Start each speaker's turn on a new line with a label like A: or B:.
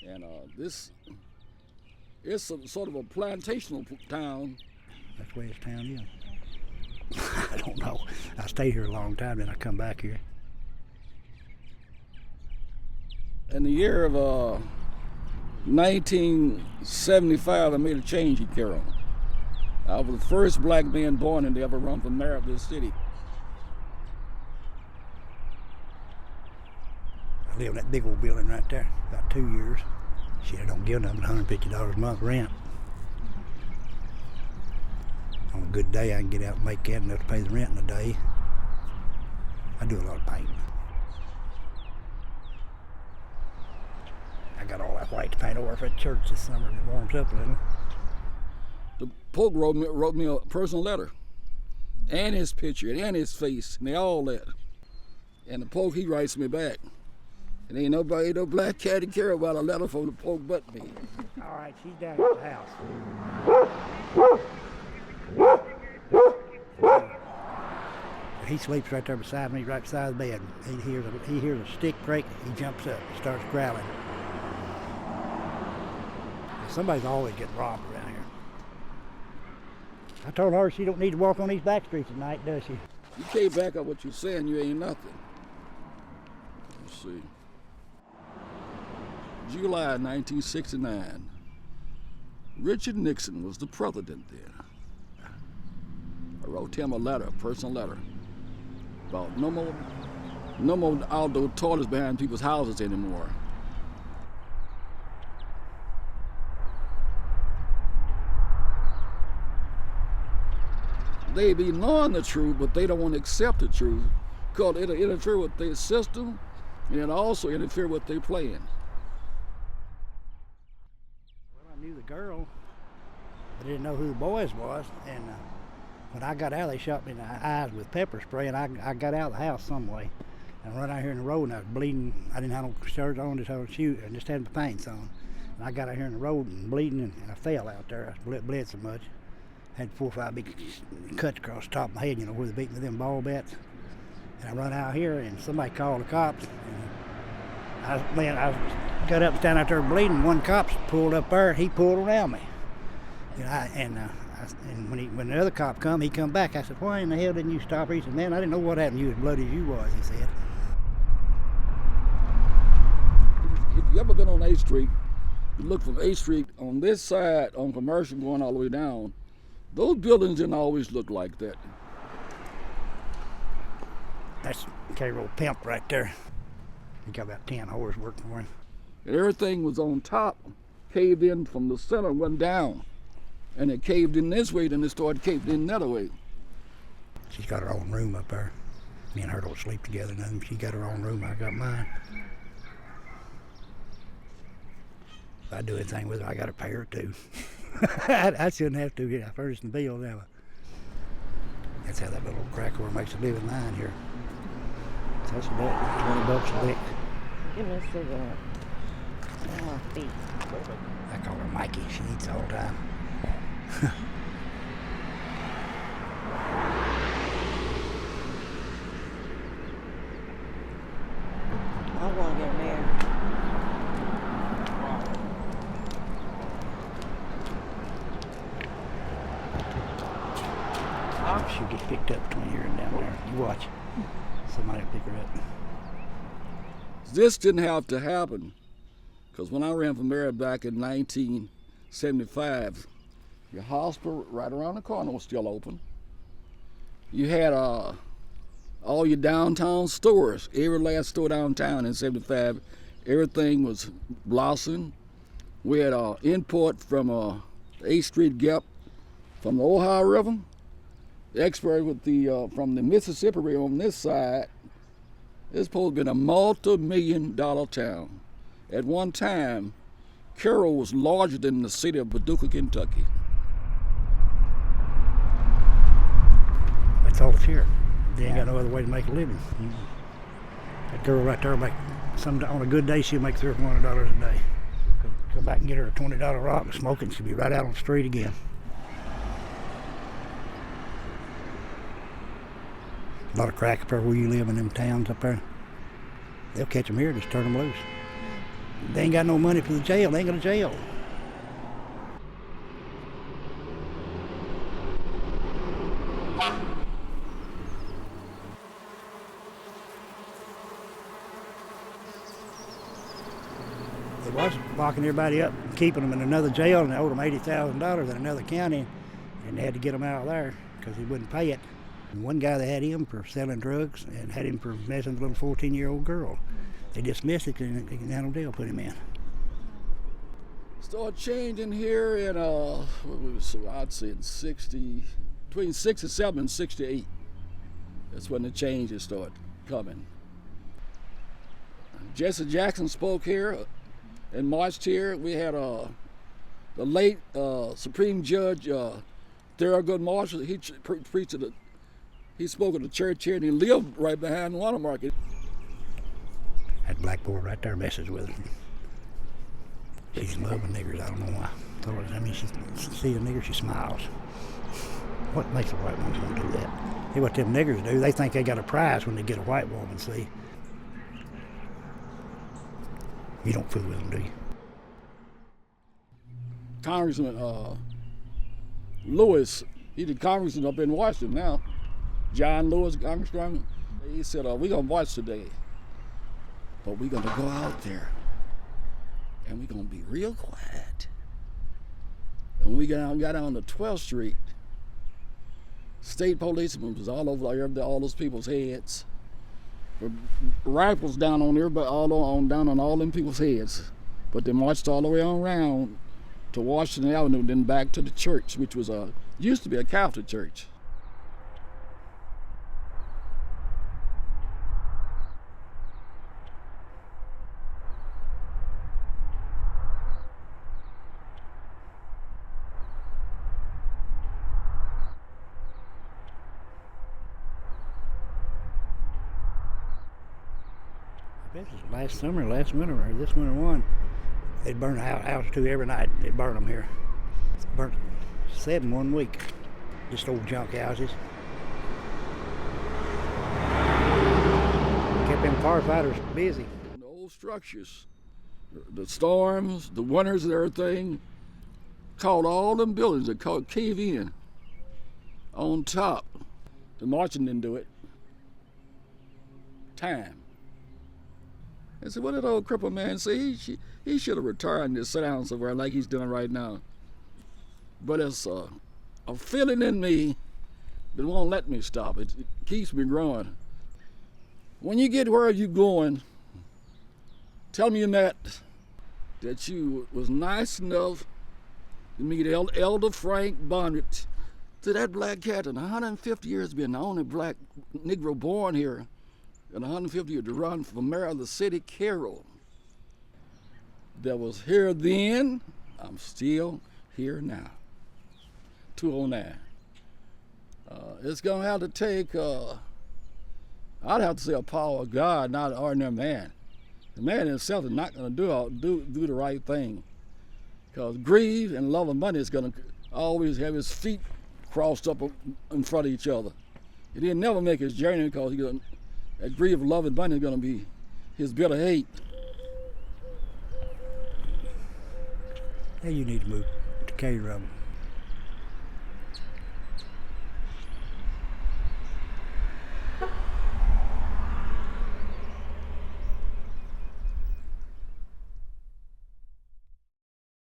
A: And this is sort of a plantational town.
B: That's where this town is. I don't know. I stayed here a long time, then I come back here.
A: In the year of 1975, I made a change in Cairo. I was the first black man born and to ever run for mayor of this city.
B: I live in that big old building right there, about 2 years. Shit, I don't give nothing but $150 a month rent. On a good day, I can get out and make that enough to pay the rent in a day. I do a lot of painting. I got all that white to paint over for the church this summer. It warms up a little.
A: The Pope wrote me a personal letter, and his picture, and his face, and they all that. And the Pope, he writes me back. And ain't no black cat to care about a letter from the Pope but me.
B: All right, she's down at the house. He sleeps right there beside me, right beside the bed. He hears a stick break, he jumps up and starts growling. Somebody's always getting robbed around here. I told her she don't need to walk on these back streets at night, does she?
A: You can't back up what you're saying, you ain't nothing. Let's see. July 1969. Richard Nixon was the president then. I wrote him a letter, a personal letter, about no more outdoor toilets behind people's houses anymore. They be knowing the truth, but they don't want to accept the truth because it'll interfere with their system and it'll also interfere with their plans.
B: Well, I knew the girl, but I didn't know who the boys was, and when I got out, they shot me in the eyes with pepper spray, and I got out of the house some way. And I run out here in the road, and I was bleeding. I didn't have no shirt on, just had a shoe, and just had my pants on. And I got out here in the road and bleeding, and I fell out there. I bled so much. Had 4 or 5 big cuts across the top of my head, you know, where they beat me with them ball bats. And I run out here, and somebody called the cops. And I got up and stand out there bleeding. One cop pulled up there, he pulled around me. And when the other cop come, he come back. I said, "Why in the hell didn't you stop?" He said, "Man, I didn't know what happened. You as bloody as you was," he said.
A: If you ever been on 8th Street, you look from 8th Street on this side on Commercial going all the way down, those buildings didn't always look like that.
B: That's Cairo pimp right there. He got about 10 whores working for him.
A: And everything was on top, caved in from the center, went down. And it caved in this way, then it started caving in another way.
B: She's got her own room up there. Me and her don't sleep together, nothing. She got her own room, I got mine. If I do anything with her, I gotta pay her too. I shouldn't have to get first in the bill, never. That's how that little cracker makes a living line here. So that's about $20 a lick.
C: Give me a cigarette. Oh, feet.
B: I call her Mikey, she eats all the time.
C: I want to get married.
B: She'll get picked up between here and down there. You watch. Somebody will pick her up.
A: This didn't have to happen, because when I ran for mayor back in 1975, your hospital right around the corner was still open. You had all your downtown stores, every last store downtown in 75, everything was blossoming. We had import from 8th Street Gap from the Ohio River, export with from the Mississippi River on this side. It's supposed to be a multi-million-dollar town. At one time, Cairo was larger than the city of Paducah, Kentucky.
B: That's all it's here. They ain't got no other way to make a living. That girl right there, on a good day, she'll make $300 or $400 a day. Come back and get her a $20 rock and smoke it, she'll be right out on the street again. A lot of crack up there where you live in them towns up there. They'll catch them here and just turn them loose. They ain't got no money for the jail. They ain't got a jail. They was locking everybody up and keeping them in another jail, and they owed them $80,000 in another county, and they had to get them out of there because he wouldn't pay it. And one guy, they had him for selling drugs and had him for messing with a little 14-year-old girl. They dismissed it and they handled jail, put him in.
A: Started changing here in, I'd say in between 67 and 68. That's when the changes started coming. Jesse Jackson spoke here and marched here. We had the late Supreme Judge Thurgood Marshall. He preached at he spoke at the church here, and he lived right behind Watermarket.
B: That black boy right there messes with him. She's in love with niggers. I don't know why. I mean, she sees a nigger, she smiles. What makes a white woman want to do that? See what them niggers do? They think they got a prize when they get a white woman, see? You don't fool with them, do you?
A: Congressman Lewis, he's the congressman up in Washington now. John Lewis, congressman. He said, we're going to march today, but we're going to go out there and we're going to be real quiet. And when we got on to 12th Street, state policemen was all over all those people's heads. With rifles down on everybody, down on all them people's heads. But they marched all the way on around to Washington Avenue, then back to the church, which was used to be a Catholic church.
B: This is last winter, or this winter one. They'd burn a house or two every night. They'd burn them here. Burnt 7 one week. Just old junk houses. Kept them firefighters busy.
A: The old structures, the storms, the winters and everything, caught all them buildings that cave in on top. The marching didn't do it. Time. I said, what did old crippled man say? He should have retired and just sat down somewhere like he's doing right now. But it's a feeling in me that won't let me stop. It keeps me growing. When you get where you're going, tell me you met that you was nice enough to meet Elder Frank Bonnet. To that black cat in 150 years being the only black Negro born here. In 150 years to run for mayor of the city, Cairo. That was here then, I'm still here now. 209. It's gonna have to take, I'd have to say a power of God, not an ordinary man. The man himself is not gonna do the right thing. Because greed and love of money is gonna always have his feet crossed up in front of each other. He didn't never make his journey because that greed of love and money is going to be his bitter hate.
B: Hey, you need to move to Cairo.